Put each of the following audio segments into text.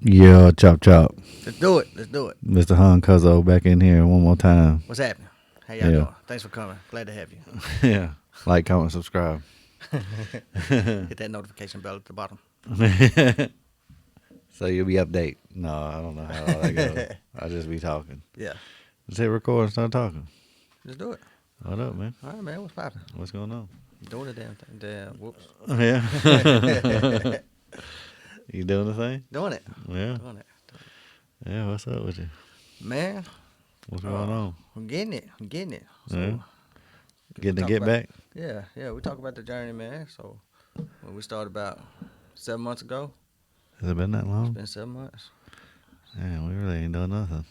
Yeah, chop chop. Let's do it. Let's do it. Mr. Han Cuzzo back in here one more time. What's happening? How y'all Yeah. doing? Thanks for coming. Glad to have you. Yeah. Like, comment, subscribe. Hit that notification bell at the bottom. So you'll be update. No, I don't know how all that goes. I'll just be talking. Yeah. Just hit record and start talking. Let's do it. What up, man? All right, man. What's poppin'? What's going on? Doing the damn thing. Damn. Whoops. Yeah. You doing the thing? Doing it. Yeah. Doing it. Yeah, what's up with you? Man. What's going on? I'm getting it. I'm getting it. So, Yeah. Getting to talk get about- back? Yeah. Yeah. We talk about the journey, man. So when we started about 7 months ago, Has it been that it's long? been 7 months. Yeah, we really ain't done nothing.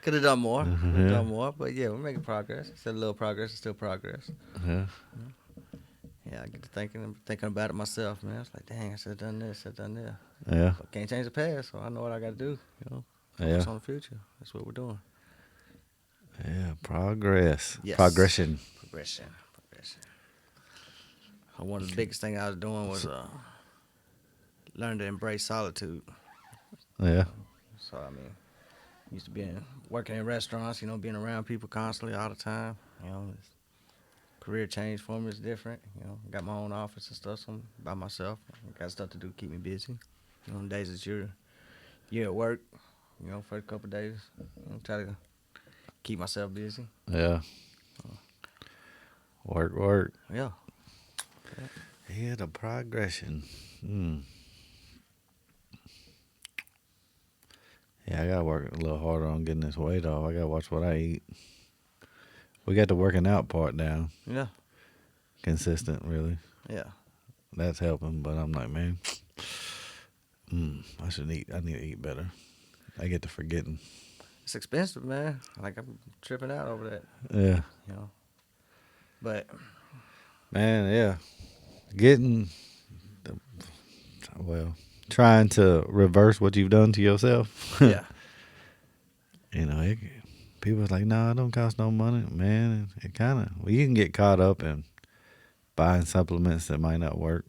Could have done more. Could have Yeah. done more. But yeah, we're making progress. It's a little progress. It's still progress. Yeah. Yeah, I get to thinking about it myself, man. It's like, dang, I should have done this, should have done that. Yeah. But can't change the past, so I know what I got to do. Yeah. Focus on the future. That's what we're doing. Yeah. Progress. Yes. Progression. Progression. One of the biggest things I was doing was learn to embrace solitude. Yeah. So I mean, used to be working in restaurants, being around people constantly all the time. This career change for me is different. Got my own office and stuff, so I'm by myself. Got stuff to do to keep me busy. On days that you're at work, for a couple of days, try to keep myself busy. Yeah. Work. Yeah. Yeah, the progression. Yeah, I gotta work a little harder on getting this weight off. I gotta watch what I eat. We got the working out part down. Yeah. Consistent, really. Yeah. That's helping, but I'm like, man, I need to eat better. I get to forgetting. It's expensive, man. Like I'm tripping out over that. Yeah. But Man, yeah. Trying to reverse what you've done to yourself. yeah. People are like, no, it don't cost no money. Man, it kind of, you can get caught up in buying supplements that might not work.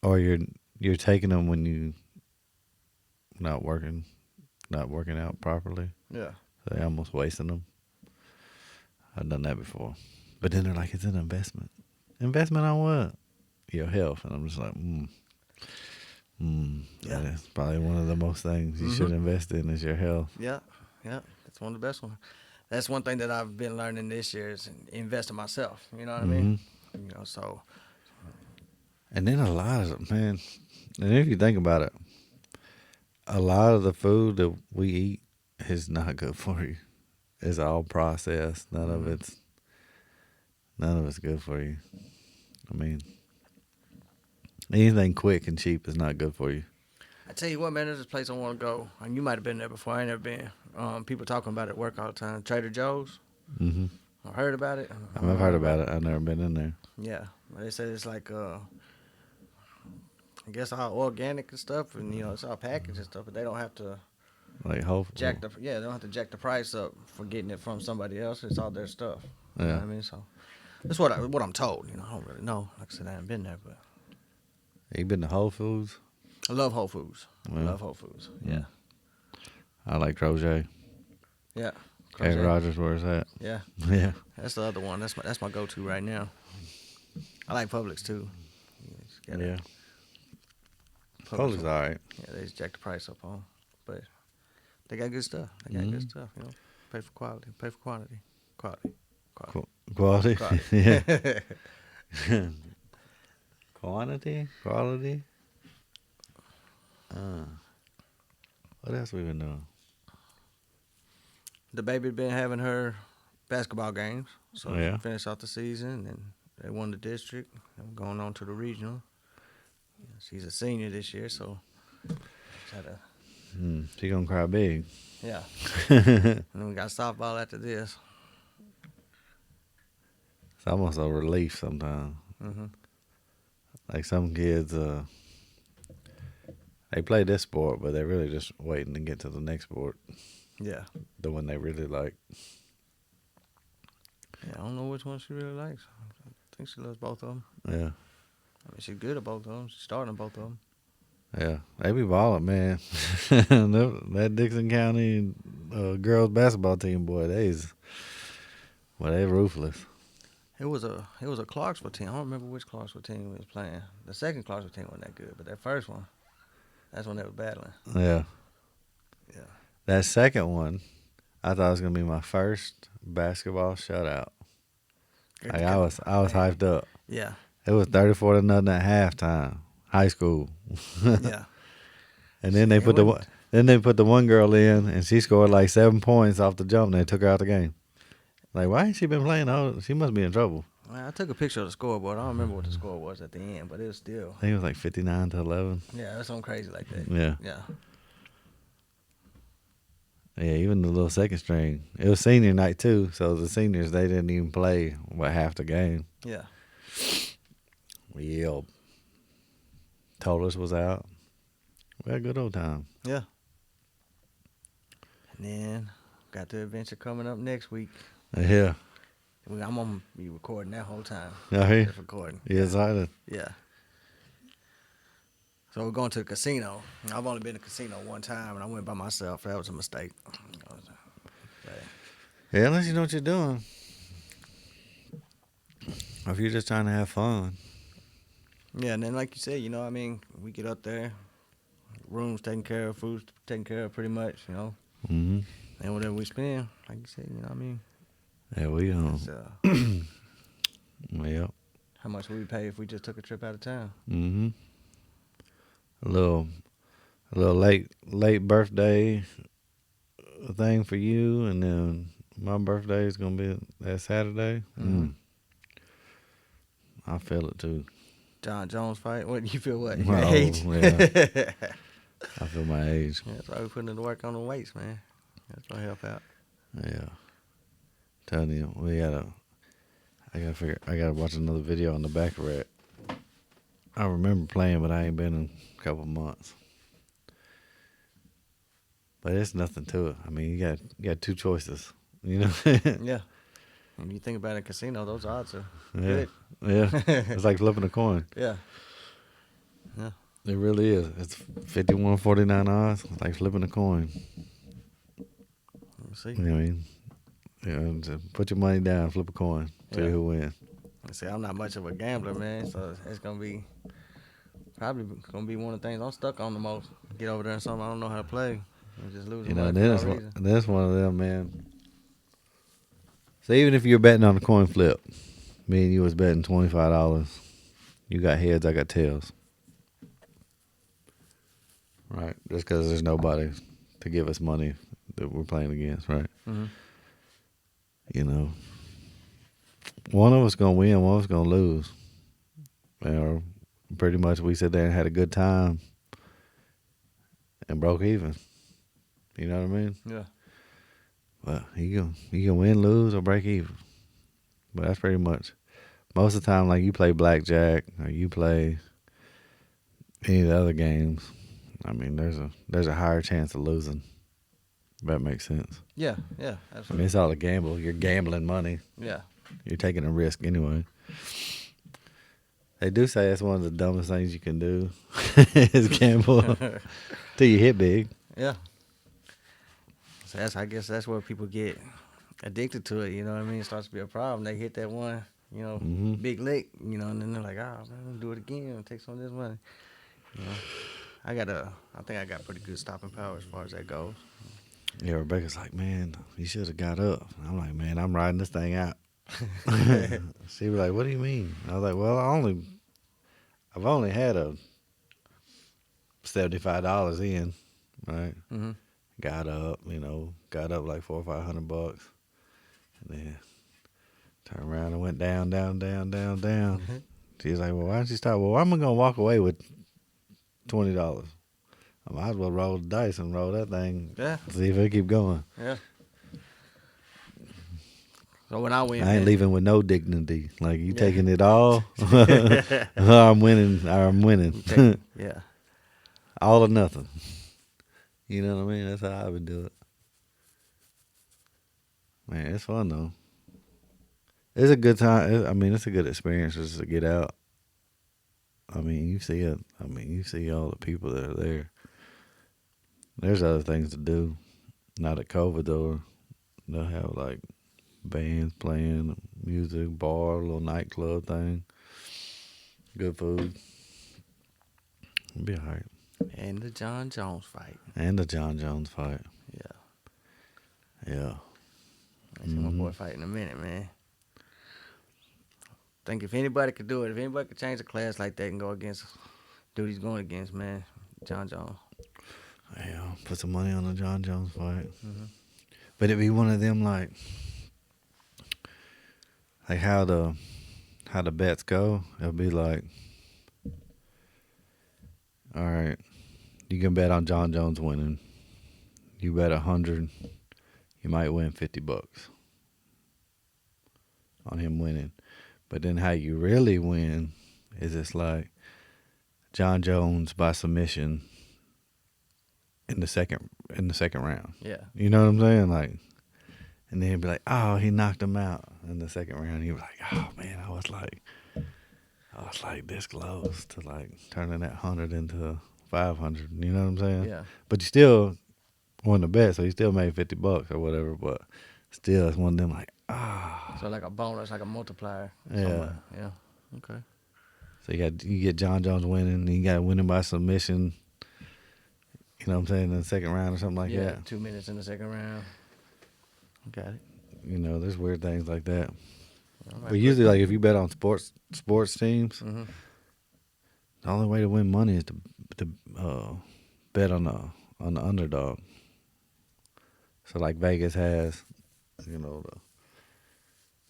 Or you're taking them when you not working out properly. Yeah. So they're almost wasting them. I've done that before. But then they're like, it's an investment. Investment on what? Your health. And I'm just like, Yeah. That's probably one of the most things you should invest in is your health. Yeah. Yeah. That's one of the best ones. That's one thing that I've been learning this year is invest in myself. You know what I mean? So. And then a lot of, man, and if you think about it, a lot of the food that we eat is not good for you. It's all processed. None of it's good for you. I mean, anything quick and cheap is not good for you. I tell you what, man, there's this place I want to go, and you might have been there before. I ain't never been. People talking about it at work all the time. Trader Joe's. Mm-hmm. I heard about it. I've heard about it. I've never been in there. Yeah, they said it's like, I guess all organic and stuff, and it's all packaged and stuff, but they don't have to Like Whole they don't have to jack the price up for getting it from somebody else. It's all their stuff. You know Yeah. what I mean? So that's what I'm told. I don't really know. Like I said, I haven't been there, but You been to Whole Foods? I love Whole Foods. Yeah. Love Whole Foods. Yeah. I like Crochet. Yeah. Aaron Rodgers, where's that? Yeah. Yeah. That's the other one. That's my go-to right now. I like Publix too. Yeah. Publix, Publix all right. Yeah, they just jack the price up on, but they got good stuff. They got good stuff. Pay for quality. Pay for quantity. Quality. Quality? Quality. Yeah. Quality? What else we been doing? The baby been having her basketball games, so Oh, yeah? finished out the season, and they won the district. I'm going on to the regional. She's a senior this year, so had to, She gonna cry big. yeah. And then we got softball after this. It's almost a relief sometimes. Mm-hmm. Like some kids, they play this sport, but they're really just waiting to get to the next sport, Yeah. the one they really like. Yeah, I don't know which one she really likes. I think she loves both of them. Yeah. I mean, she's good at both of them. She's starting both of them. Yeah, they be balling, man. That Dixon County girls basketball team, boy, they ruthless. It was a Clarksville team. I don't remember which Clarksville team we was playing. The second Clarksville team wasn't that good, but that first one, that's when they were battling. Yeah, Yeah. that second one, I thought it was gonna be my first basketball shutout. Like, I was Man. hyped up. Yeah. It was 34 to nothing at halftime. High school. Yeah. And then Shit, they it put the wasn't. one girl in, and she scored like 7 points off the jump. And they took her out the game. Like, why ain't she been playing? Oh, she must be in trouble. I took a picture of the scoreboard. I don't remember what the score was at the end, but it was still. I think it was like 59-11. Yeah, that's something crazy like that. Yeah, Yeah. yeah. Even the little second string. It was senior night too, so the seniors they didn't even play half the game. Yeah. We yelled. Tollers was out. We had a good old time. Yeah. And then got the adventure coming up next week. Yeah. I'm gonna be recording that whole time. Y'all hear? Just recording. You excited? Yeah. So we're going to the casino. I've only been to the casino one time, and I went by myself. That was a mistake. Yeah, unless you know what you're doing. Or if you're just trying to have fun. Yeah, and then like you said, we get up there, rooms taken care of, food's taken care of pretty much, Mm-hmm. and whatever we spend, like you said, Yeah, we it's, Yep. how much would we pay if we just took a trip out of town? Mm-hmm. A little late birthday thing for you, and then my birthday is gonna be that Saturday. Mm-hmm. I feel it too. John Jones fight. What you feel? What Oh, your age? yeah. I feel my age. Yeah, that's why we putting in the work on the weights, man. That's gonna help out. Yeah. Telling you, I gotta watch another video on the back of it. I remember playing, but I ain't been in a couple months. But it's nothing to it. I mean, you got two choices. You know? Yeah. When you think about a casino, those odds are Yeah. good. Yeah. It's like flipping a coin. Yeah. It really is. It's 51-49 odds. It's like flipping a coin. Let me see. You know what I mean? Just put your money down, flip a coin, see Yeah. who wins. See, I'm not much of a gambler, man, so it's gonna be probably gonna be one of the things I'm stuck on the most. Get over there and something I don't know how to play. I'm just losing money Then for no reason. that's one of them, man. So even if you're betting on a coin flip, me and you was betting $25. You got heads, I got tails. Right? Just because there's nobody to give us money that we're playing against, right? Mm-hmm. You know, one of us gonna win, one of us gonna lose. Or pretty much we sat there and had a good time and broke even. You know what I mean? Yeah. Well, you can win, lose, or break even. But that's pretty much most of the time. Like you play blackjack or you play any of the other games. I mean, there's a higher chance of losing. If that makes sense. Yeah. Yeah. I mean, Absolutely. it's all a gamble. You're gambling money. Yeah. You're taking a risk anyway. They do say that's one of the dumbest things you can do is gamble till you hit big. Yeah. So I guess that's where people get addicted to it. You know what I mean? It starts to be a problem. They hit that one, Mm-hmm. big lick, and then they're like, oh, man, I'm gonna do it again and take some of this money. You know, I think I got pretty good stopping power as far as that goes. Yeah, Rebecca's like, man, you should have got up. I'm like, man, I'm riding this thing out. She was like, what do you mean? I was like, well, I've only had a $75 in, right? Mm-hmm. Got up like $400 or $500, and then turned around and went down, down, down, down, down. She's like, well, why don't you stop? Well, I'm gonna walk away with $20. I might as well roll the dice and roll that thing. Yeah. See if it keep going. Yeah. So when I win, I ain't man, leaving with no dignity. Like you Yeah. taking it all. I'm winning. Yeah. All or nothing. You know what I mean? That's how I would do it. Man, it's fun though. It's a good time. I mean, it's a good experience just to get out I mean, you see it. I mean, you see all the people that are there. There's other things to do. Not at COVID though. They'll have like bands playing, music, bar, little nightclub thing, good food. It'll be alright. And the John Jones fight. And the John Jones fight. Yeah. Yeah. I see my boy fight in a minute, man. Think if anybody could do it, if anybody could change a class like that and go against dude he's going against, man, John Jones. Yeah. Put some money on the John Jones fight. Mm-hmm. But it'd be one of them like how the bets go. It'll be like, all right, you can bet on John Jones winning. You bet 100, you might win $50 on him winning. But then how you really win is it's like John Jones by submission in the second round. Yeah. You know what I'm saying? Like, and then he'd be like, oh, he knocked him out in the second round. He was like, oh man, I was like this close to like turning that 100 into 500. You know what I'm saying? Yeah. But you still won the bet, so you still made $50 or whatever. But still, it's one of them like, So like a bonus, like a multiplier. Yeah. Somewhere. Yeah. Okay. So you get John Jones winning, and you got winning by submission. You know what I'm saying, in the second round or something like Yeah. that. 2 minutes in the second round. Got it. You know, there's weird things like that. All right, But usually, like if you bet on sports teams, Mm-hmm. the only way to win money is to bet on the underdog. So like Vegas has, you know, the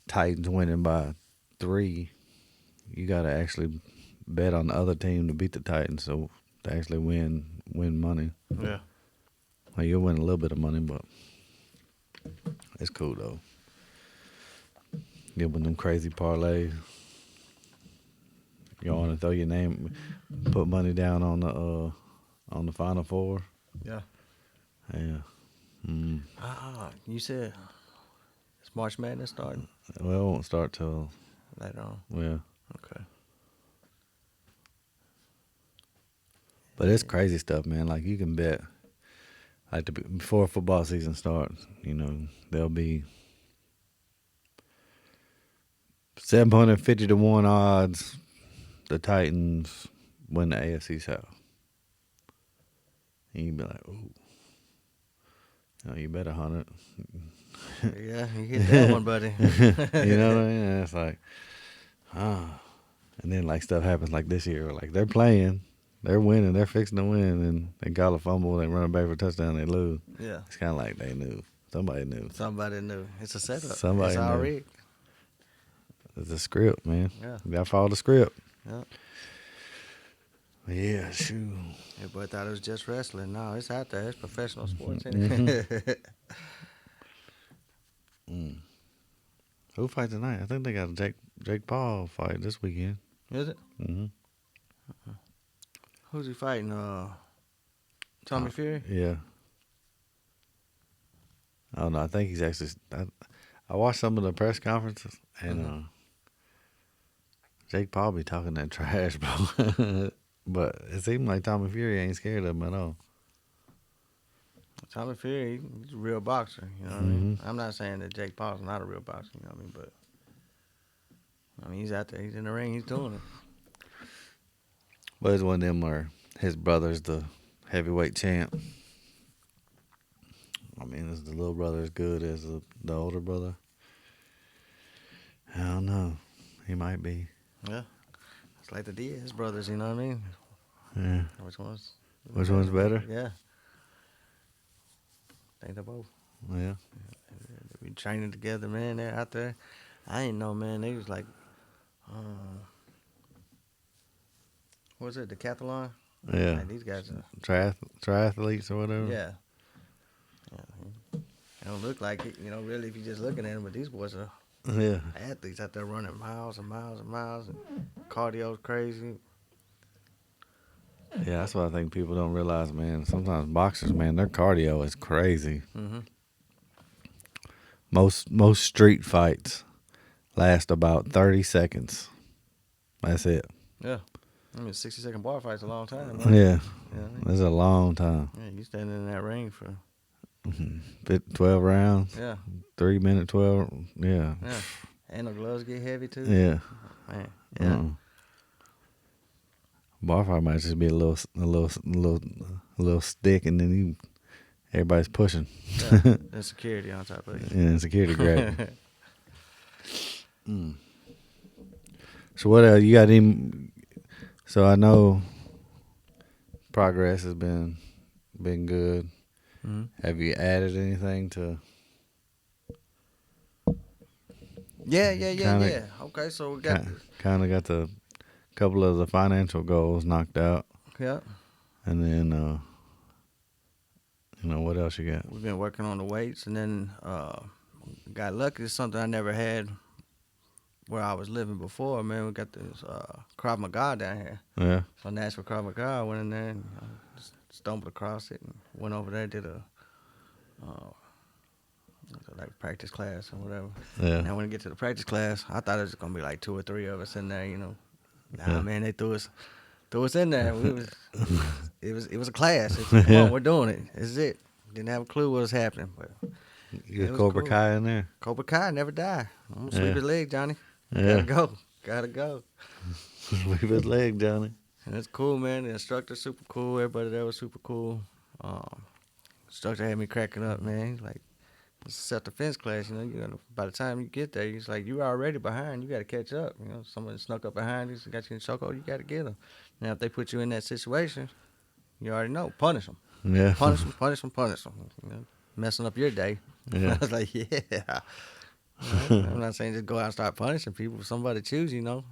Titans winning by 3. You got to actually bet on the other team to beat the Titans, so to actually win money. Yeah. Well, you'll win a little bit of money, but it's cool though. You win them crazy parlays. You want to throw your name, put money down on the Final Four. Yeah. Yeah. You said it's March Madness starting Well, it won't start till later on. yeah. Okay. But it's crazy stuff, man. Like you can bet, like before football season starts, you know, there'll be 750 to 1 odds. The Titans win the AFC South. And you'd be like, ooh. You bet 100. Yeah, you hit that one, buddy. You know what I mean? And it's like, and then like stuff happens like this year, like they're playing, they're winning, they're fixing to win, and they call a fumble, they run it back for a touchdown, they lose. Yeah. It's kind of like they knew. Somebody knew. Somebody knew. It's a setup. Somebody it's all knew. rigged. It's a script, man. Yeah. You gotta follow the script. Yeah. Yeah, shoot. Everybody thought it was just wrestling. No, it's out there. It's professional sports. Mm-hmm. Who fight tonight? I think they got a Jake Paul fight this weekend. Is it? Mm-hmm. Who's he fighting? Tommy Fury? Yeah. I don't know. I think he's actually. I watched some of the press conferences, and Jake Paul be talking that trash, bro. But it seemed like Tommy Fury ain't scared of him at all. Tommy Fury, he's a real boxer. You know what I mean? I'm not saying that Jake Paul's not a real boxer. You know what I mean? But he's out there. He's in the ring. He's doing it. But it's one of them where his brother's the heavyweight champ. I mean, is the little brother as good as the older brother? I don't know. He might be. Yeah. It's like the Diaz brothers. You know what I mean? Yeah. Which one's better? Yeah. I think they're both. Yeah. We training together, man. They're out there. I didn't know, man. They was like, what was it, decathlon? Yeah. Man, these guys are Triathletes or whatever. Yeah. They don't look like it, really, if you're just looking at them, but these boys are Yeah. athletes out there running miles and miles and miles, and cardio's crazy. Yeah, that's what I think people don't realize, man. Sometimes boxers, man, their cardio is crazy. Mm-hmm. Most street fights last about 30 seconds. That's it. Yeah. I mean, 60-second bar fight's a long time, man. Yeah, Yeah, that's a long time. yeah, you standing in that ring for 12 rounds, yeah, 3 minute 12. Yeah, yeah, and the gloves get heavy too. yeah. Man, yeah, Bar fight might just be a little stick, and then everybody's pushing. yeah. There's security on top of you. And security grab. So what else you got? Any? So I know progress has been good. Mm-hmm. Have you added anything to kind Yeah. Okay, so we got of got the couple of the financial goals knocked out, yeah. and then what else you got? We've been working on the weights, and then got lucky. It's something I never had where I was living before. Man, we got this Krav Maga down here. Yeah, So Nashville Krav Maga, I went in there and just stumbled across it and went over there, did a like practice class or whatever. yeah, And when I get to the practice class, I thought it was gonna be like 2 or 3 of us in there, you know. Nah, yeah. man, they threw us in there. It was a class. Come Yeah. on, we're doing it. This is it. Didn't have a clue what was happening, but You it got was Cobra cool. Kai in there. Cobra Kai never die. I'm gonna sweep Yeah. his leg, Johnny. Yeah. Gotta go. Leave his leg, Johnny. And it's cool, man. The instructor's super cool. Everybody there was super cool. Instructor had me cracking up, man. He's like, it's a self-defense class, you know. By the time you get there, he's like, you're already behind. You got to catch up. You know, someone snuck up behind you, got you in chokehold. You got to get them. Now, if they put you in that situation, you already know. Punish them. Yeah. Punish them. Punish them. Punish them. You know, messing up your day. Yeah. I was like, yeah. You know, I'm not saying just go out and start punishing people. If somebody choose, you know,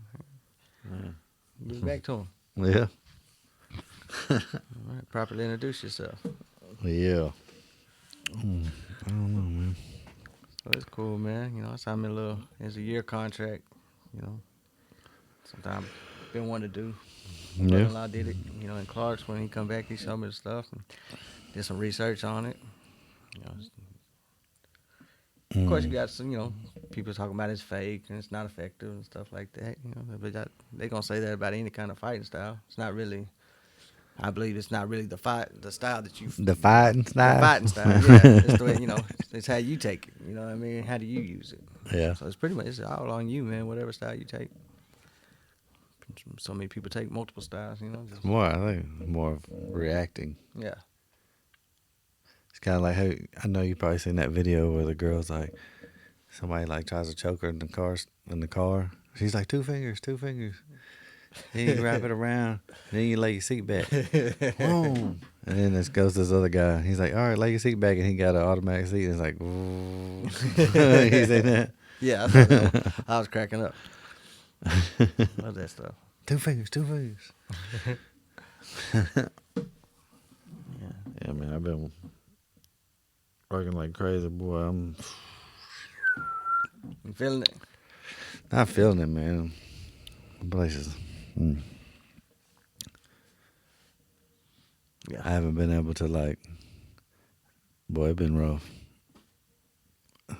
give it back to them. Yeah. All right, properly introduce yourself. Yeah. I don't know, man. So it's cool, man. You know, I signed me it's a year contract. You know, sometimes been wanting to do. My Yeah. brother-in-law did it. You know, in Clark's when he come back, he showed me the stuff and did some research on it. You know, of course, you got some, you know, people talking about it's fake and it's not effective and stuff like that. You know, but they gonna say that about any kind of fighting style. It's not really. I believe it's not really the style that you. The fighting style. The fighting style, yeah. It's the way, you know. It's how you take it. You know what I mean? How do you use it? Yeah. So it's pretty much it's all on you, man. Whatever style you take. So many people take multiple styles, you know. Just, I think more of reacting. yeah. It's kind of like how I know you probably seen that video where the girl's like, somebody like tries to choke her in the car. She's like, two fingers. Then you wrap it around. Then you lay your seat back. Boom. And then this goes this other guy. He's like, all right, lay your seat back. And he got an automatic seat. And it's like, ooh. He said that? Yeah, I was cracking up. Love that stuff. Two fingers. Yeah, man, I've been working like crazy, boy. I'm You feeling it? not feeling it, man. Places. Yeah. I haven't been able to, like, boy, it's been rough.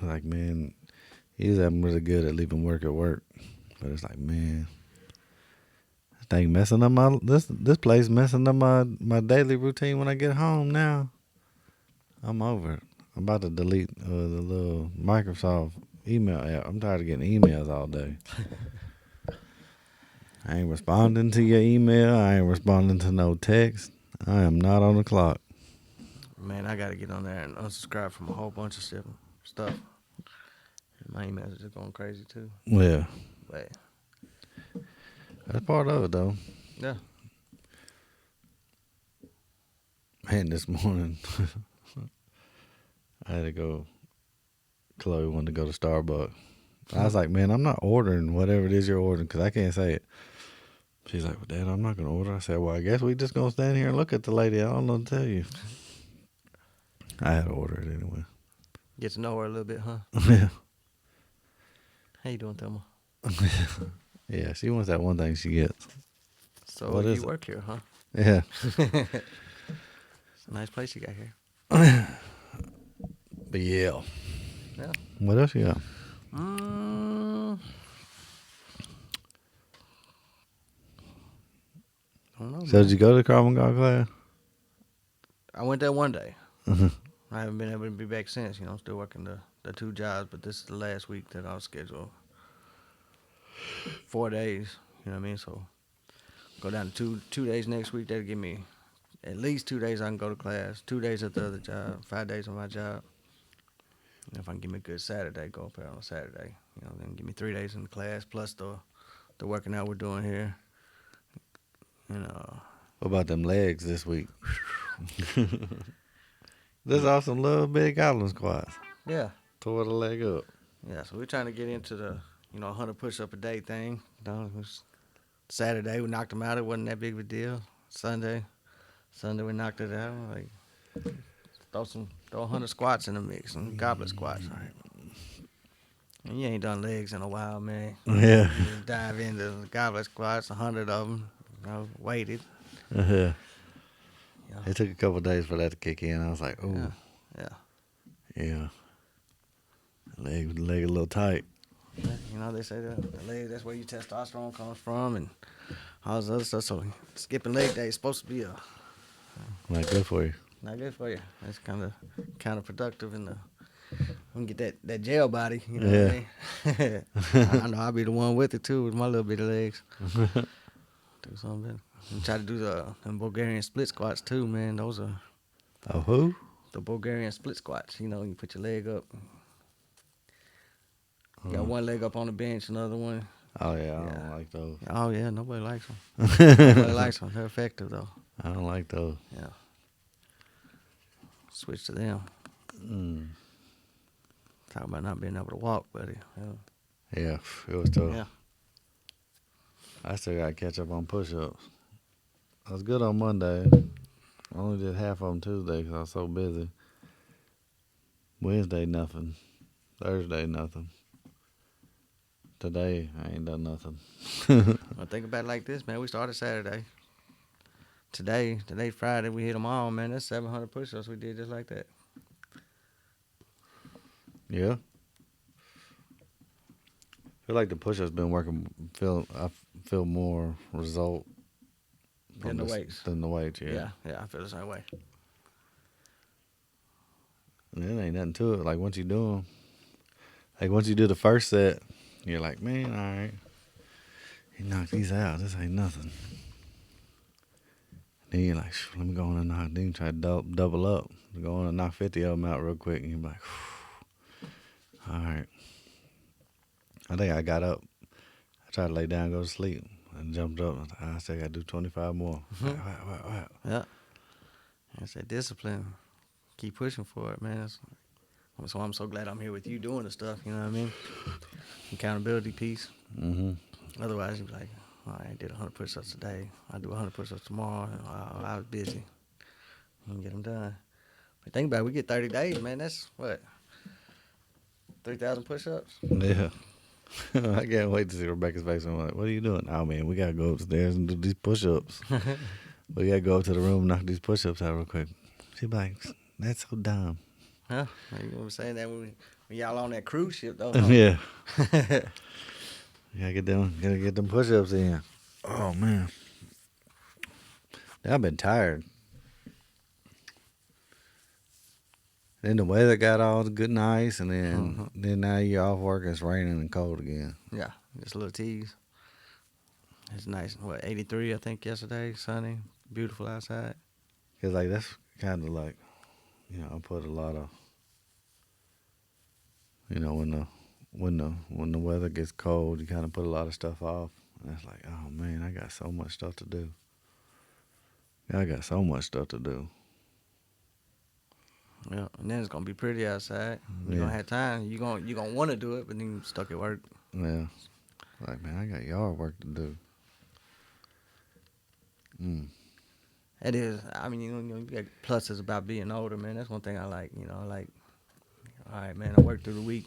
Like, man, usually I'm really good at leaving work at work. But it's like, man, this thing messing up this place messing up my daily routine when I get home now. I'm over it. I'm about to delete the little Microsoft email app. I'm tired of getting emails all day. I ain't responding to your email. I ain't responding to no text. I am not on the clock. Man, I gotta get on there and unsubscribe from a whole bunch of stuff. My emails are just going crazy too. Yeah. But That's part of it, though. yeah. Man, this morning, I had to go. Chloe wanted to go to Starbucks. I was like, man, I'm not ordering whatever it is you're ordering because I can't say it. She's like, well, Dad, I'm not going to order. I said, well, I guess we just going to stand here and look at the lady. I don't know what to tell you. I had to order it anyway. Get to know her a little bit, huh? Yeah. How you doing, Thelma? Yeah, she wants that one thing she gets. So What is you it? work here, huh? Yeah. It's a nice place you got here. But yeah. Yeah. What else you got? don't know, So man. did you go to the Krav Maga class? I went there one day. Mhm. I haven't been able to be back since. I'm still working the 2 jobs, but this is the last week that I was scheduled. 4 days. You know what I mean? So go down to 2 days next week. That'll give me at least 2 days I can go to class. 2 days at the other job. 5 days on my job. And if I can give me a good Saturday, go up there on a Saturday. Then give me 3 days in the class plus the working out we're doing here. And What about them legs this week? That's awesome little big goblin squats. yeah, Tore the leg up. yeah. So we're trying to get into the 100 push-up a day thing. Saturday we knocked them out. It wasn't that big of a deal. Sunday we knocked it out. Like throw 100 squats in the mix, some goblet squats. Right? And you ain't done legs in a while, man. Yeah. You just dive into the goblet squats, 100 of them, weighted. Uh-huh. Yeah, It took a couple of days for that to kick in. I was like, yeah, ooh, yeah. yeah. Leg a little tight. They say the leg, that's where your testosterone comes from and all this other stuff. So skipping leg day is supposed to be Not good for you. not good for you. It's kind of counterproductive in the when you get that jail body. You know what I mean? I know I'll be the one with it too, with my little bit of legs. Do something better. And try to do them Bulgarian split squats too, man. Those are Oh, who? the Bulgarian split squats. You put your leg up. You got one leg up on the bench, another one. Oh, yeah, I don't like those. Oh yeah, nobody likes them. Nobody likes them. They're effective though. I don't like those. Yeah. Switch to them. Mm. Talk about not being able to walk, buddy. Yeah, it was tough. Yeah. I still got to catch up on push-ups. I was good on Monday. I only did half of them Tuesday because I was so busy. Wednesday, nothing. Thursday, nothing. Today, I ain't done nothing. Well, think about it like this, man. We started Saturday. Today Friday. We hit them all, man. That's 700 push-ups we did just like that. Yeah. I feel like the push-ups been working. I feel more result Than the weights. Than the weights, yeah. Yeah, I feel the same way. And it ain't nothing to it. Like once you do them, like once you do the first set, you're like, man, all right, you knock these out. This ain't nothing. Then you're like, let me go on and knock. Then you try to double up. Go on and knock 50 of them out real quick, and you're like, all right. I think I got up. I tried to lay down, go to sleep, and jumped up. I said, I got to do 25 more. Wow. Yeah. That's that discipline. Keep pushing for it, man. So I'm so glad I'm here with you doing the stuff, you know what I mean? Accountability piece. Mm-hmm. Otherwise, you'd be like, all right, I did 100 push-ups today. I do 100 push-ups tomorrow. I was busy. You can get them done. But think about it, we get 30 days, man. That's what? 3,000 push-ups? Yeah. I can't wait to see Rebecca's face. I'm like, what are you doing? Oh, man, we got to go upstairs and do these push-ups. We got to go up to the room and knock these push-ups out real quick. She'd be like, that's so dumb. Huh? You know what I'm saying? That when y'all on that cruise ship, though. Yeah. Gotta get them push-ups in. Oh, man. I've been tired. Then the weather got all good and nice, and then now you're off work, it's raining and cold again. Yeah, just a little tease. It's nice. What, 83, I think, yesterday. Sunny. Beautiful outside. Because, like, that's kind of like, I put a lot of, when the weather gets cold, you kind of put a lot of stuff off. And it's like, oh, man, I got so much stuff to do. I got so much stuff to do. Yeah, and then it's gonna be pretty outside. You're gonna have time. You're gonna want to do it, but then you're stuck at work. Yeah, like man, I got yard work to do. It is. I mean, you got pluses about being older, man. That's one thing I like. Like, all right, man. I work through the week.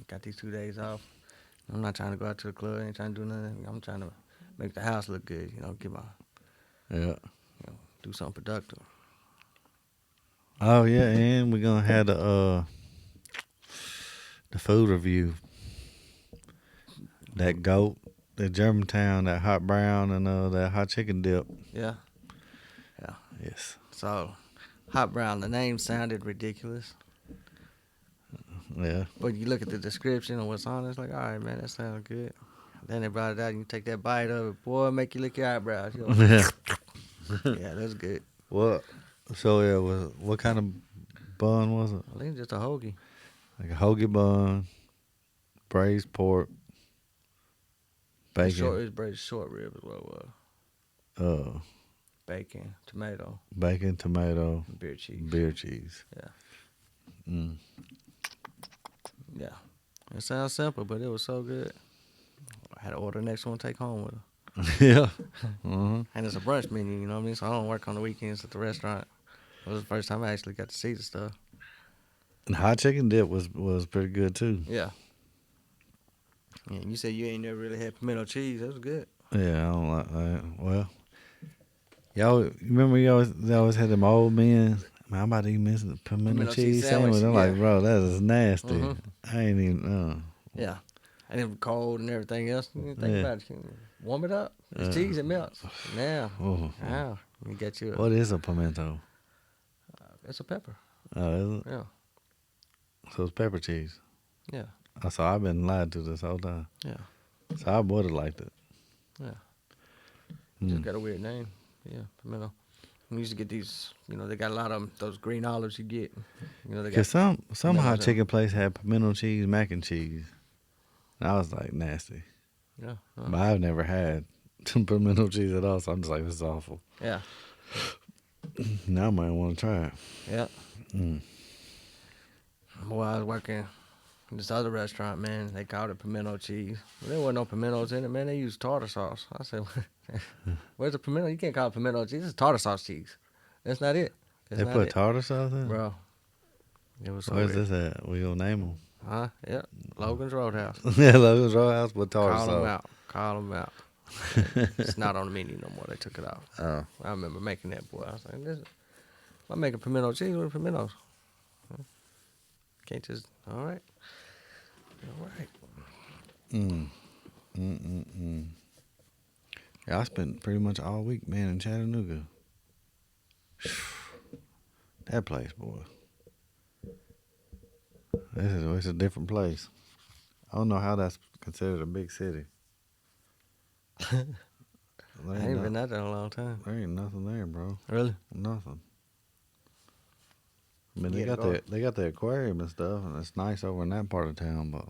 Got these 2 days off. I'm not trying to go out to the club. I ain't trying to do nothing. I'm trying to make the house look good. Do something productive. Oh yeah, and we're gonna have the food review. That goat the Germantown, that hot brown, and that hot chicken dip. Yeah. Yeah. Yes. So, hot brown. The name sounded ridiculous, Yeah. but you look at the description and what's on it, it's like, all right, man, that sounds good. Then they brought it out, and you take that bite of it, boy, make you lick your eyebrows. You know? Yeah. Yeah, that's good. What? So yeah, what kind of bun was it? I think it's just a hoagie. Like a hoagie bun, braised pork, It's short. bacon, It's braised short rib is what it was. uh, Bacon, tomato, bacon, tomato, and beer cheese. beer cheese. Yeah. Mm. Yeah. It sounds simple, but it was so good. I had to order the next one, take home with her. Yeah. Uh-huh. And it's a brunch menu, you know what I mean? So I don't work on the weekends at the restaurant. It was the first time I actually got to see the stuff. And hot chicken dip was pretty good too. Yeah. Yeah, you said you ain't never really had pimento cheese. That was good. Yeah, I don't like that. Well, y'all remember they always had them old men. Man, I'm about to eat missing the pimento cheese sandwich. I'm like, yeah. bro, that is nasty. Mhm. I ain't even. Yeah. And it was cold and everything else. You think Yeah. about it. You warm it up. It's cheese, it melts. Now, Oh, now, you get you a, what is a pimento? it's a pepper. Oh, is it? Yeah. So it's pepper cheese. Yeah. So I've been lied to this whole time. Yeah. So I would have liked it. Yeah. Mm. Just got a weird name. Yeah, pimento. We used to get these, they got a lot of them, those green olives you get. They got Cause some hot pimentos chicken place had pimento cheese, mac and cheese. And I was like nasty, Yeah. but I've never had pimento cheese at all. So I'm just like, this is awful. Yeah. Now I might want to try it. Yeah. Mm. Boy, I was working in this other restaurant, man. They called it pimento cheese. There wasn't no pimentos in it, man. They used tartar sauce. I said, where's the pimento? You can't call it pimento cheese. It's tartar sauce cheese. That's not it. That's They not put it. tartar sauce in? Bro. It was so Where's weird. this at? We gonna name them. Huh? Yep. Logan's Roadhouse. Yeah, Logan's Roadhouse with tartar Call them sauce. out. Call them out. It's not on the menu no more. They took it off. Oh. I remember making that, boy. I was like, if I'm making pimento cheese with pimentos. Can't just, all right. All right. Yeah, I spent pretty much all week, man, in Chattanooga. That place, boy. It's a different place. I don't know how that's considered a big city. I ain't been out there in a long time. There ain't nothing there, bro. Really? Nothing. I mean, Yeah, go. they got the aquarium and stuff, and it's nice over in that part of town, but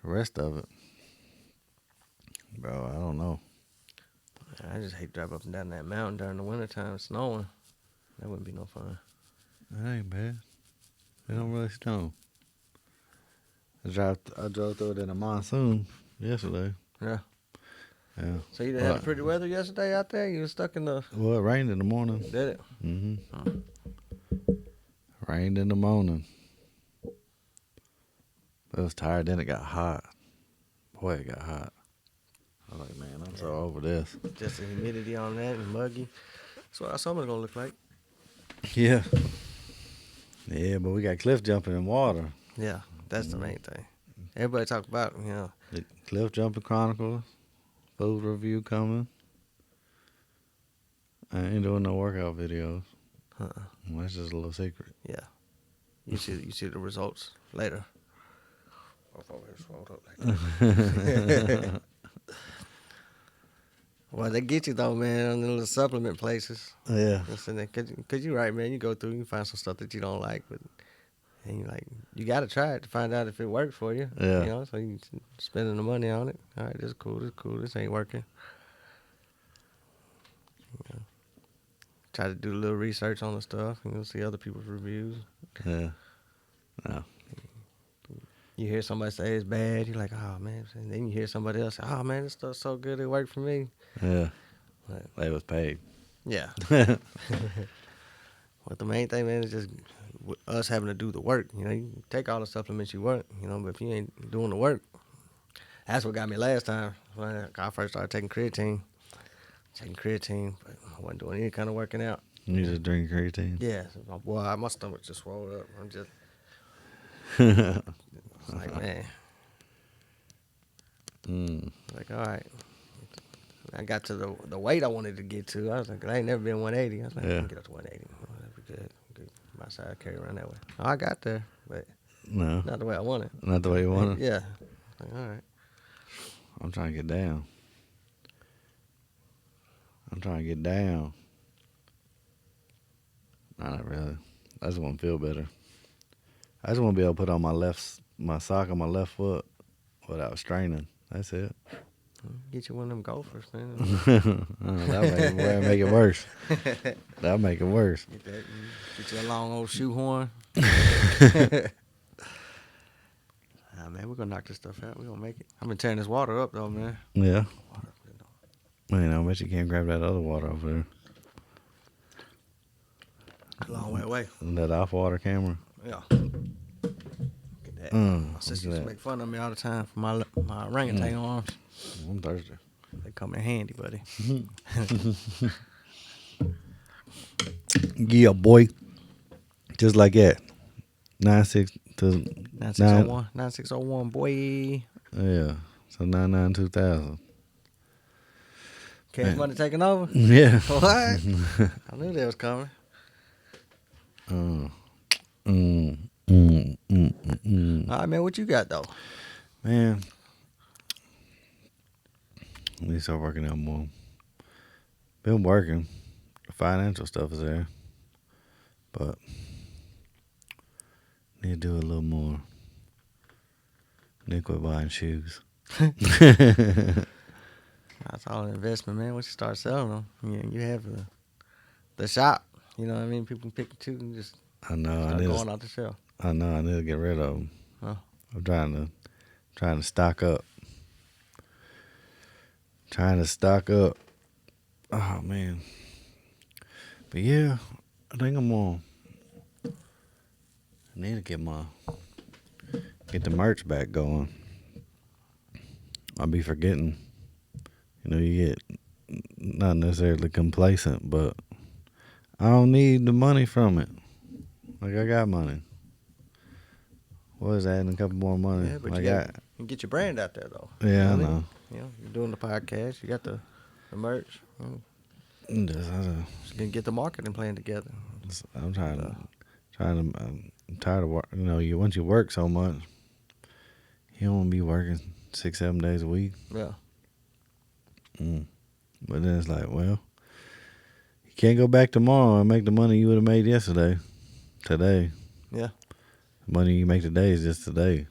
the rest of it, bro, I don't know. I just hate driving up and down that mountain during the wintertime, snowing. That wouldn't be no fun. That ain't bad. It don't really snow. I drove through it in a monsoon yesterday. Yeah. Yeah. So you had pretty weather yesterday out there? You were stuck in the... Well, it rained in the morning. Did it? Mm-hmm. Rained in the morning. I was tired. Then it got hot. Boy, it got hot. I was like, man, I'm so over this. Just the humidity on that and muggy. That's what our summer's going to look like. Yeah. Yeah, but we got cliff jumping in water. Yeah, that's the main thing. Everybody talk about, The Cliff Jumping Chronicles. Food review coming. I ain't doing no workout videos. Well, that's just a little secret. Yeah. You see the results later. Well, they get you though, man, on the little supplement places. Yeah. Cause you're right, man. You go through, you find some stuff that you don't like, but and you got to try it to find out if it works for you. Yeah. So you spending the money on it. All right, this is cool. This ain't working. Try to do a little research on the stuff and you'll see other people's reviews. Yeah. No. You hear somebody say it's bad, you're like, oh man. And then you hear somebody else say, oh man, this stuff's so good, it worked for me. Yeah. But, They was paid. yeah. But the main thing, man, is just us having to do the work. You can take all the supplements you want, but if you ain't doing the work, that's what got me last time when I first started taking creatine. But I wasn't doing any kind of working out. You just drink creatine? Yeah. Boy, my stomach just swelled up. I'm just... It's like, man. Like, all right. I got to the weight I wanted to get to. I was like, I ain't never been 180. I was like, I Yeah. can get up to 180. Oh, that'd be good. Good. My side carry around that way. Oh, I got there, but No, not the way I wanted. not the way you want it. Yeah. Like, all right. I'm trying to get down. I'm trying to get down. Nah, not really. I just want to feel better. I just want to be able to put on my sock on my left foot without straining. That's it. Get you one of them golfers, man. That'll make it worse. That'll make it worse. Get you a long old shoehorn. Nah, man, we're gonna knock this stuff out. We're gonna make it. I've been tearing this water up though, man. Yeah. Man, I bet you can't grab that other water over there. A long way away. That off water camera. Yeah. Look at that. My sister look used at to make fun of me all the time for my orangutan arms. I'm thirsty. They come in handy, buddy. Yeah, boy. Just like that. 96 to 9601. 9601, boy. Yeah. So 99 2000. Cash Man. money taking over? Yeah. What? I knew that was coming. Mm. All right, man, what you got, though? Man. I need to start working out more. Been working. The financial stuff is there. But need to do a little more. Need to quit buying shoes. That's all an investment, man. Once you start selling them, you have the shop. You know what I mean? People can pick and choose and just I know. start going off the shelf. I know. I need to get rid of them. Huh. I'm trying to stock up. Trying to stock up. Oh man. But yeah, I think I'm on. I need to get the merch back going. I'll be forgetting. You know, you get not necessarily complacent, but I don't need the money from it. Like I got money. What is adding a couple more money? Yeah, but I you got. can get your brand out there, though. Yeah, I You know. You know, you're doing the podcast. You got the merch. Just gonna get the marketing plan together. I'm I'm tired of work. You know, once you work so much, you don't want to be working 6-7 days a week. Yeah. But then it's like, well, you can't go back tomorrow and make the money you would have made today. Yeah. The money you make today is just today.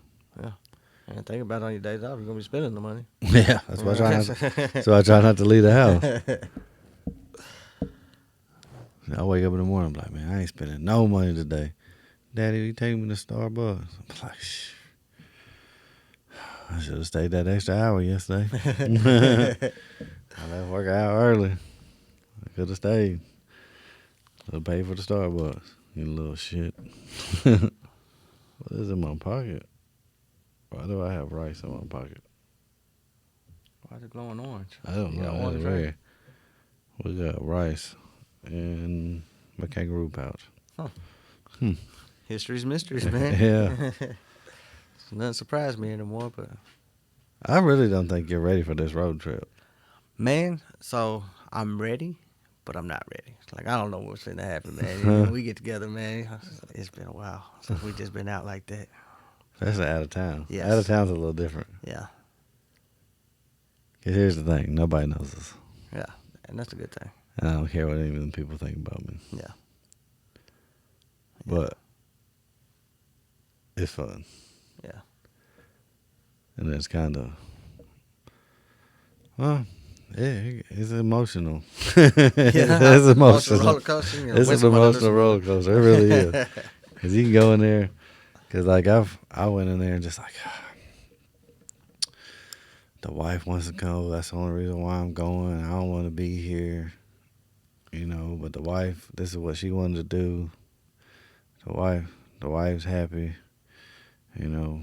And think about it on your days off. You're gonna be spending the money. Yeah, that's why I try not to leave the house. I wake up in the morning, I'm like, man, I ain't spending no money today. Daddy, you take me to Starbucks? I'm like, shh. I should have stayed that extra hour yesterday. I left work an hour early. I could have stayed. Could have paid for the Starbucks. You little shit. What is in my pocket? Why do I have rice in my pocket? Why is it glowing orange? I don't You know. got That's orange, weird. right? We got rice in my kangaroo pouch. History's mysteries, man. Yeah. Nothing surprised me anymore, but I really don't think you're ready for this road trip. man, so I'm ready, but I'm not ready. It's like I don't know what's gonna happen, man. You know, we get together, man. It's been a while since we just been out like that. Especially out of town. Yes. Out of town's a little different. Yeah, Because here's the thing. Nobody knows us. yeah, and that's a good thing. And I don't care what any of them people think about me. Yeah. But it's fun. Yeah. And it's kind of, well, yeah, it's emotional. It's emotional. Roller coaster. You know, It's what's an one of emotional roller coaster. It really is. Because you can go in there. Because, like, I went in there and just like, the wife wants to go. That's the only reason why I'm going. I don't want to be here. You know, but the wife, this is what she wanted to do. The wife's happy. You know,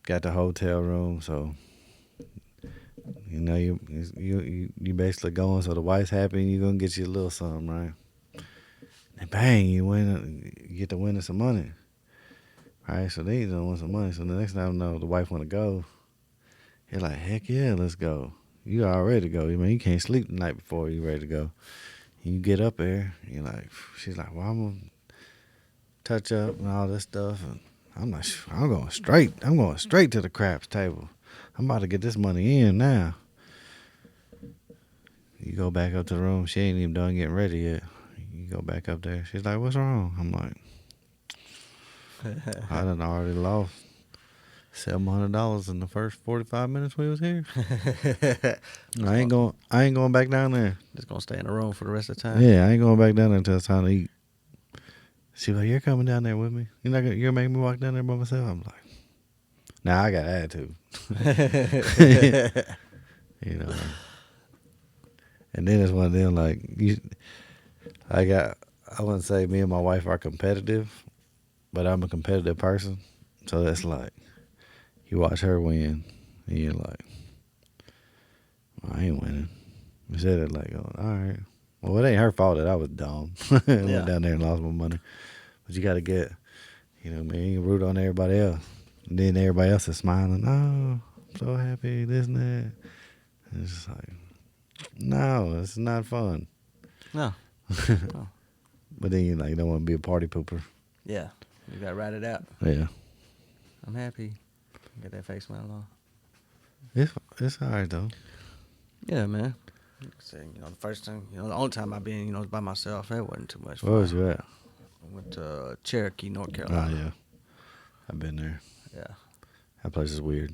got the hotel room, so you know you basically going. So the wife's happy, and you're gonna get you a little something, right? And bang, you win. You get to win some money. All right, so they don't want some money. So the next time I know the wife want to go, he's like, heck yeah, let's go. You all ready to go. I mean, you can't sleep the night before you ready to go. You get up there, you're like, she's like, well, I'm going to touch up and all this stuff. And I'm like, I'm going straight. I'm going straight to the craps table. I'm about to get this money in now. You go back up to the room. She ain't even done getting ready yet. You go back up there. She's like, what's wrong? I'm like, I done already lost $700 in the first 45 minutes we was here. I ain't going back down there. Just gonna stay in the room for the rest of the time. Yeah, I ain't going back down there until it's time to eat. She like, you're coming down there with me. You're gonna make me walk down there by myself. I'm like, nah, I got attitude. You know. And then it's one of them like I wouldn't say me and my wife are competitive, but I'm a competitive person. So that's like you watch her win and you're like, well, I ain't winning. We said it like, oh, all right. Well, it ain't her fault that I was dumb. Went down there and lost my money. But you got to get, you know, man, you can root on everybody else. And then everybody else is smiling. Oh, I'm so happy, this and that. And it's just like, no, it's not fun. No. But then you like don't want to be a party pooper. Yeah. You gotta ride it out. Yeah. I'm happy. Get that face smile on. It's all right though. Yeah, man. So, the first time, the only time I've been, was by myself. That wasn't too much fun. Where was you at? I went to Cherokee, North Oh Carolina. yeah, I've been there. Yeah. That place is weird.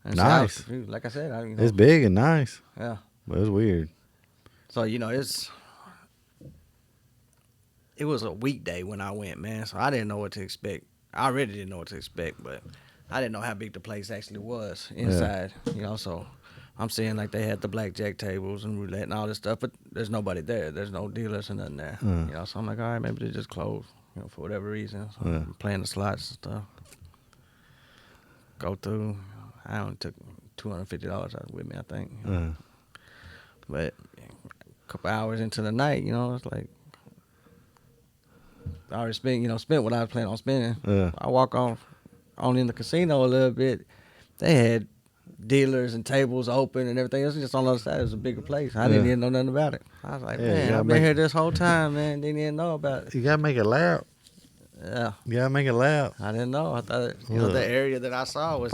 And nice. So like I said, it's big and nice. Yeah. But it's weird. So it was a weekday when I went, man. So I didn't know what to expect. I already didn't know what to expect, but I didn't know how big the place actually was inside. Yeah. So I'm seeing like they had the blackjack tables and roulette and all this stuff, but there's nobody there. There's no dealers or nothing there. So I'm like, all right, maybe they just closed, for whatever reason. So I'm playing the slots and stuff. Go through. I only took $250 out with me, I think. But a couple hours into the night, it's like I already spent what I was planning on spending. I walk on in the casino a little bit. They had dealers and tables open and everything else. Just on the other side, it was a bigger place. I didn't even know nothing about it. I was like, man, I've been here this whole time, man. Didn't even know about it. You gotta make it loud. Yeah. You gotta make it loud. I didn't know. I thought the area that I saw was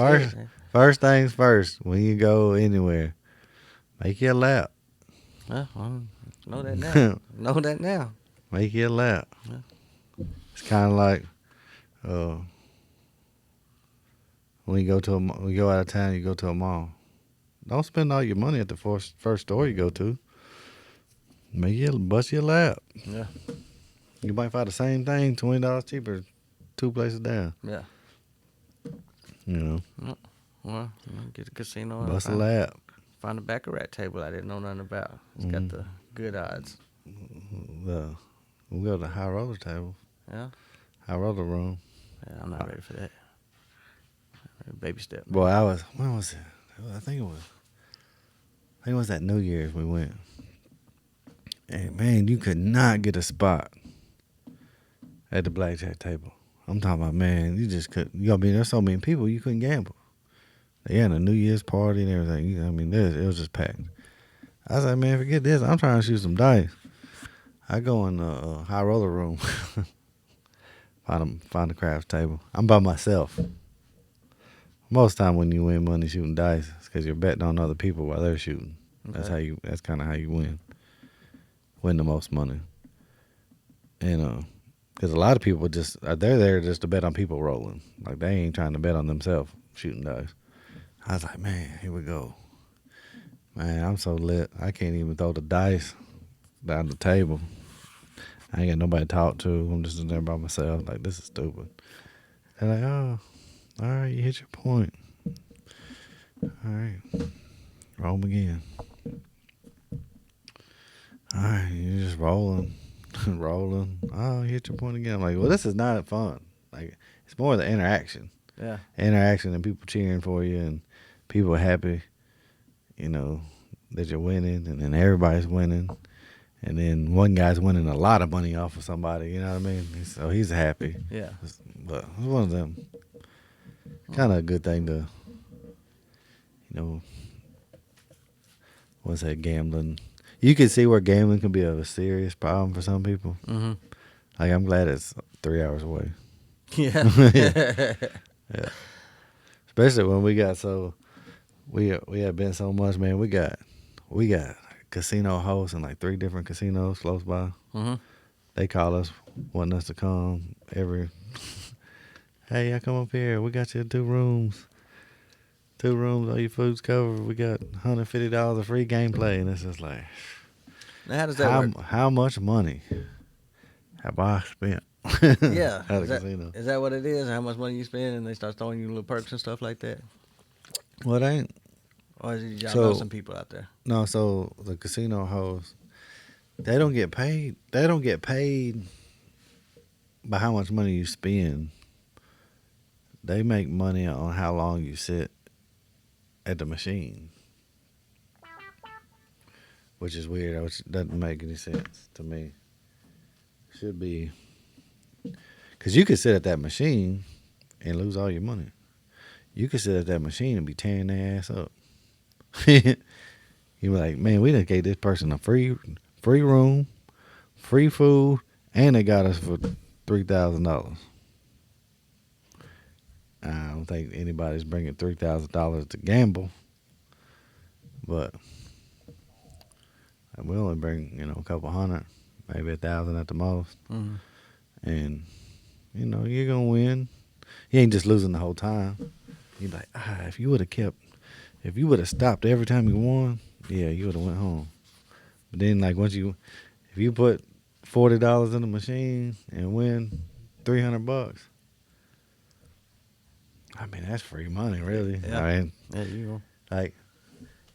first things first. When you go anywhere, make it loud. Yeah, I know that now. Know that now. Make it loud. Yeah. It's kind of like when you go out of town, you go to a mall. Don't spend all your money at the first store you go to. Bust your lap. Yeah. You might find the same thing $20 cheaper, 2 places down. Yeah. Well, get the casino. Bust a lap. Find a baccarat table I didn't know nothing about. It's got the good odds. We'll go to the high roller table. Yeah. High roller room. Yeah, I'm not ready for that. Baby step. Boy, when was it? I think it was that New Year's we went. And man, you could not get a spot at the blackjack table. I'm talking about, man, you just couldn't. There's so many people, you couldn't gamble. They had a New Year's party and everything. I mean, it was just packed. I was like, man, forget this. I'm trying to shoot some dice. I go in the high roller room, find the craps table. I'm by myself. Most time when you win money shooting dice, it's because you're betting on other people while they're shooting. Okay. That's kind of how you win the most money. And because a lot of people they're there just to bet on people rolling. Like they ain't trying to bet on themselves shooting dice. I was like, man, here we go. Man, I'm so lit. I can't even throw the dice down the table. I ain't got nobody to talk to. I'm just in there by myself. Like, this is stupid. They're like, oh, all right, you hit your point. All right, roll 'em again. All right, you're just rolling. Oh, you hit your point again. I'm like, well, this is not fun. Like, it's more the interaction. Yeah. Interaction and people cheering for you and people happy, that you're winning and then everybody's winning. And then one guy's winning a lot of money off of somebody. You know what I mean? So he's happy. Yeah. But it's one of them. Kind of a good thing to, what's that, gambling. You can see where gambling can be a serious problem for some people. Mm-hmm. Like, I'm glad it's 3 hours away. Yeah. Yeah. Especially when we got we have been so much, man. We got casino hosts in like 3 different casinos close by. Mm-hmm. They call us, wanting us to come every. Hey, y'all come up here. We got you 2 rooms. 2 rooms, all your food's covered. We got $150 of free gameplay, and it's just like, Now, how does that work? how much money have I spent Yeah. at a casino? Is that what it is? How much money you spend, and they start throwing you little perks and stuff like that? Well, it ain't. Or is it y'all So- know some people out there? No, so the casino hosts, they don't get paid. They don't get paid by how much money you spend. They make money on how long you sit at the machine, which is weird. Which doesn't make any sense to me. Should be, because you could sit at that machine and lose all your money. You could sit at that machine and be tearing their ass up. You be like, man, we done gave this person a free room, free food, and they got us for $3,000. I don't think anybody's bringing $3,000 to gamble, but we only bring a couple hundred, maybe 1,000 at the most, Mm-hmm. and you're gonna win. You ain't just losing the whole time. You're like, if you would have stopped every time you won, yeah, you would have went home. But then, like, if you put $40 in the machine and win $300, I mean, that's free money, really. Yeah. I mean, Yeah, you go. like,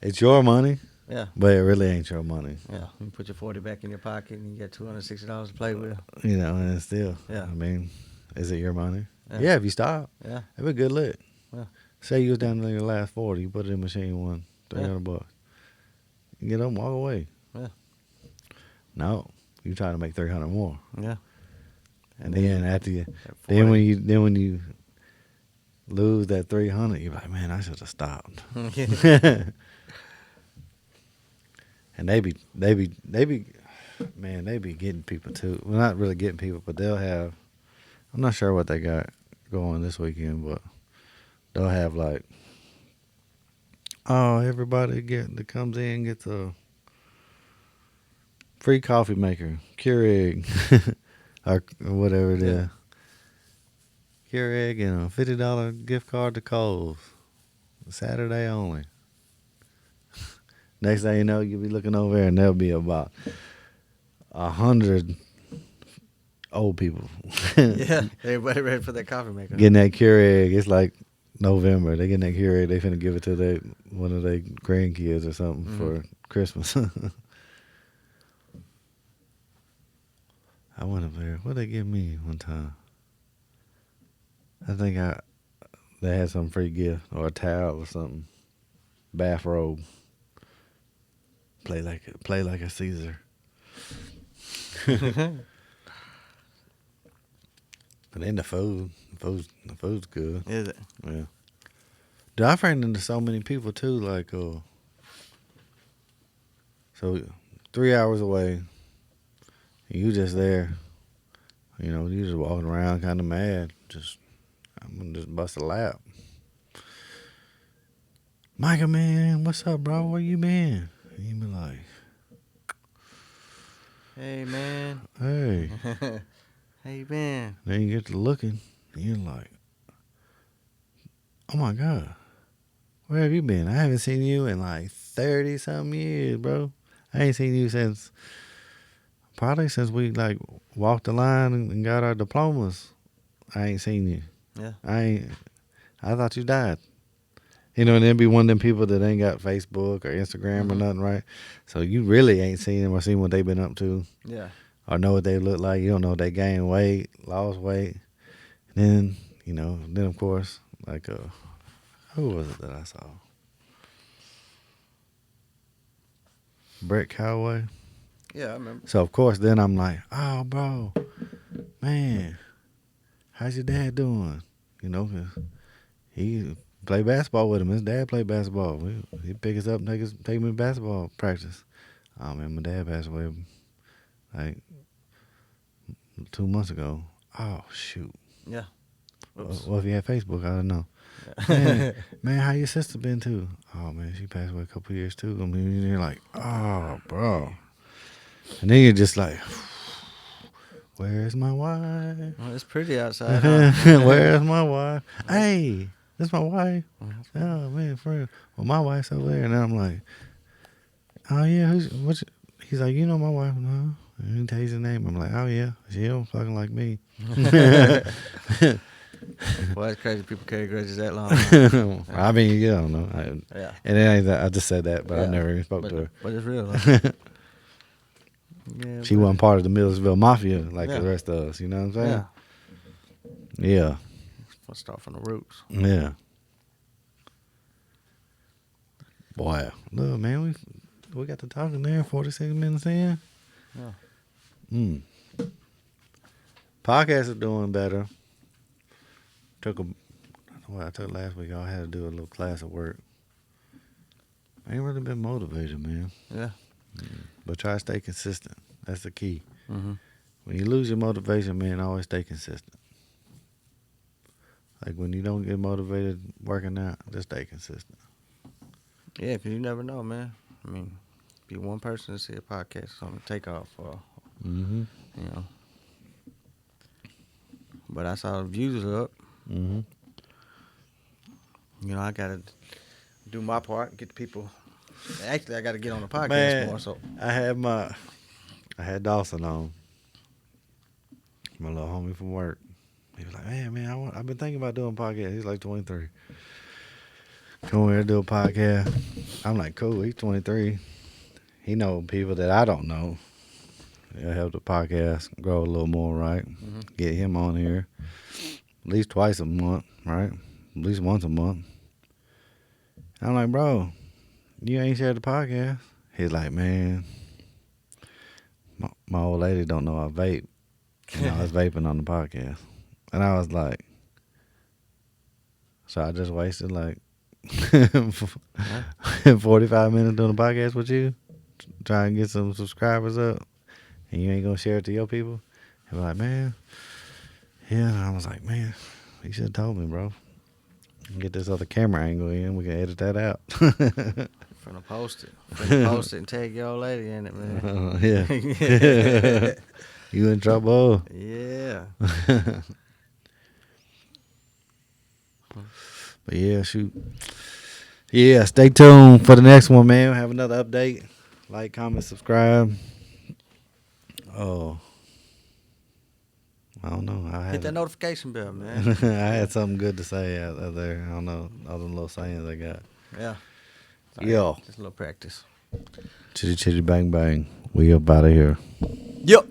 it's your money, Yeah. but it really ain't your money. Yeah. You put your 40 back in your pocket, and you got $260 to play with. And it's still, Yeah. I mean, is it your money? Yeah. Yeah, if you stop, Yeah. it'd be good lit. Yeah. Say you was down to your last 40, you put it in the machine, won $300. You get up and walk away. Yeah. No, you trying to make 300 more. Yeah. And then after you, At 40. then when you lose that 300, you're like, man, I should have stopped. And they be, man, they be getting people too. Well, not really getting people, but they'll have. I'm not sure what they got going this weekend, but they'll have like, everybody that comes in gets a free coffee maker, Keurig, or whatever it is. Keurig and a $50 gift card to Kohl's. Saturday only. Next thing you know, you'll be looking over there and there'll be about 100 old people. Yeah. Everybody ready for that coffee maker. Getting that Keurig. It's like November. They getting that Keurig. They finna give it to one of their grandkids or something for Christmas. I went up there. What they give me one time? I think they had some free gift or a towel or something. Bathrobe. Play like a Caesar. And then the food's good. Is it? Yeah. Dude, I've ran into so many people too, like so 3 hours away, and you just there. You just walking around kind of mad. I'm gonna just bust a lap. Micah, man, what's up, bro? Where you been? And you be like, Hey, man. hey. Hey, man. Then you get to looking, and you're like, oh my God, where have you been? I haven't seen you in like 30-something years, bro. I ain't seen you probably since we like walked the line and got our diplomas. I ain't seen you. Yeah. I thought you died. And then be one of them people that ain't got Facebook or Instagram or nothing, right? So you really ain't seen them or seen what they've been up to. Yeah. Or know what they look like. You don't know if they gained weight, lost weight. And then of course, like who was it that I saw? Brett Calloway. Yeah, I remember. So of course, then I'm like, oh, bro, man, how's your dad doing? You know, 'cause he play basketball with him. His dad play basketball. He pick us up, take me to basketball practice. Oh man, my dad passed away like 2 months ago. Oh shoot. Yeah. Oops. Well, if you had Facebook, I don't know. Yeah. Man, how your sister been too? Oh man, she passed away a couple years too. I mean, you're like, oh, bro, and then you're just like, where's my wife? Well, it's pretty outside, huh? Where's my wife? Hey, that's my wife. Oh man, for real. Well, my wife's over there, and then I'm like, oh yeah, he's like, you know my wife, no? And he tells his name. I'm like, oh yeah, she don't fucking like me. Boy, it's crazy people carry grudges that long. I mean, you don't know. Yeah. And it ain't that I just said that, but I Yeah. never even spoke to her. But it's real. Though. Yeah. She wasn't part of the Millersville Mafia like Yeah. the rest of us. You know what I'm Yeah. saying? Yeah. Let's start from the roots. Yeah. Boy, look, man, we got to talking there. 46 minutes in. Yeah. Podcasts are doing better. I took last week. I had to do a little class at work. I ain't really been motivated, man. Yeah. But try to stay consistent. That's the key. Mm-hmm. When you lose your motivation, man, always stay consistent. Like when you don't get motivated working out, just stay consistent. Yeah, 'cause you never know, man. I mean, be one person to see a podcast on the takeoff, Mm-hmm. you know. But I saw the views are up. Mm-hmm. You know, I gotta do my part, get the people. Actually, I gotta get on the podcast Man, more. So I had Dawson on, my little homie from work. He was like, man, I've been thinking about doing a podcast. He's like 23. Come over here do a podcast. I'm like, cool. He's 23. He know people that I don't know. It'll help the podcast grow a little more, right? Mm-hmm. Get him on here at least twice a month, right? At least once a month. I'm like, bro, you ain't shared the podcast. He's like, man, my old lady don't know I vape. And I was vaping on the podcast. And I was like, so I just wasted like 45 minutes doing a podcast with you, trying to get some subscribers up, and you ain't gonna share it to your people? He was like, man, yeah. And I was like, man, you should have told me, bro. Get this other camera angle in, we can edit that out. Finna post it. Finna post it and tag your old lady in it, man. Yeah. You in trouble. Yeah. But yeah, shoot. Yeah, stay tuned for the next one, man. We'll have another update. Like, comment, subscribe. Oh, I don't know. Hit that notification bell, man. I had something good to say out there. I don't know all the little sayings I got. Yeah. Yo, Just a little practice. chitty chitty bang bang. We up out of here. Yep.